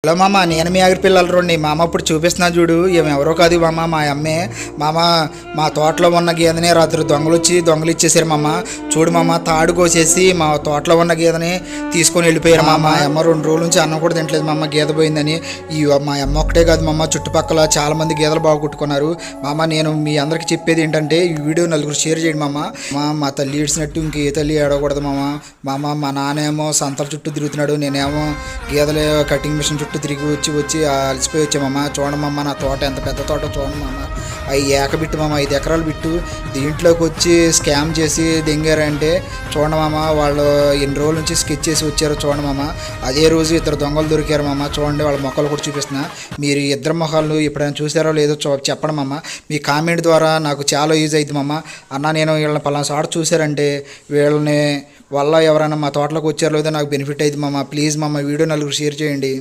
Hello మామ, నేను మీ ఆగిరి పిల్లలు రండి. మామ ఇప్పుడు చూపిస్తున్నా చూడు. ఏమి ఎవరో కాదు మామ, మా అమ్మే. మామ, మా తోటలో ఉన్న గేదెని రాత్రి దొంగలు ఇచ్చేసారు మామ. చూడు మామ, తాడు కోసేసి మా తోటలో ఉన్న గేదెని తీసుకొని వెళ్ళిపోయారు మామ. మా అమ్మ 2 రోజుల నుంచి అన్నం కూడా తింటలేదు మామ, గేదె పోయిందని. మా అమ్మ ఒకటే కాదు మామ, చుట్టుపక్కల చాలా మంది గేదెలు బాగుట్టుకున్నారు మామ. నేను మీ అందరికి చెప్పేది ఏంటంటే, ఈ వీడియో నలుగురు షేర్ చేయండి మామ. మా తల్లి ఏడ్చినట్టు ఇంక ఏ తల్లి ఏడవకూడదు మామ. మా నాన్నేమో సంతల చుట్టూ తిరుగుతున్నాడు, నేనేమో గేదెల కటింగ్ మిషన్ చుట్టూ తిరిగి వచ్చి అలసిపోయి వచ్చామమ్మ. చూడమమ్మ, నా తోట ఎంత పెద్ద తోట చూడమమ్మ. అవి ఏకబిట్టు మామ, 5 ఎకరాలు బిట్టు. దీంట్లోకి వచ్చి స్కామ్ చేసి దెంగారంటే చూడమమ్మ. వాళ్ళు ఎన్ని రోజుల నుంచి స్కెచ్ చేసి వచ్చారో చూడమమ్మ. అదే రోజు 2 దొంగలు దొరికారు మామ. చూడండి, వాళ్ళ మొక్కలు కూడా చూపిస్తున్నా. మీరు 2 మొక్కలు ఎప్పుడైనా చూసారో లేదో చెప్పడం అమ్మ. మీ కామెంట్ ద్వారా నాకు చాలా యూజ్ అవుతుంది మామ. అన్న, నేను వీళ్ళని పలానా చోట చూసారంటే వీళ్ళని వల్ల ఎవరైనా మా తోటలోకి వచ్చారో లేదో నాకు బెనిఫిట్ అవుతుంది మామ. ప్లీజ్ మామ, వీడియో నలుగురు షేర్ చేయండి.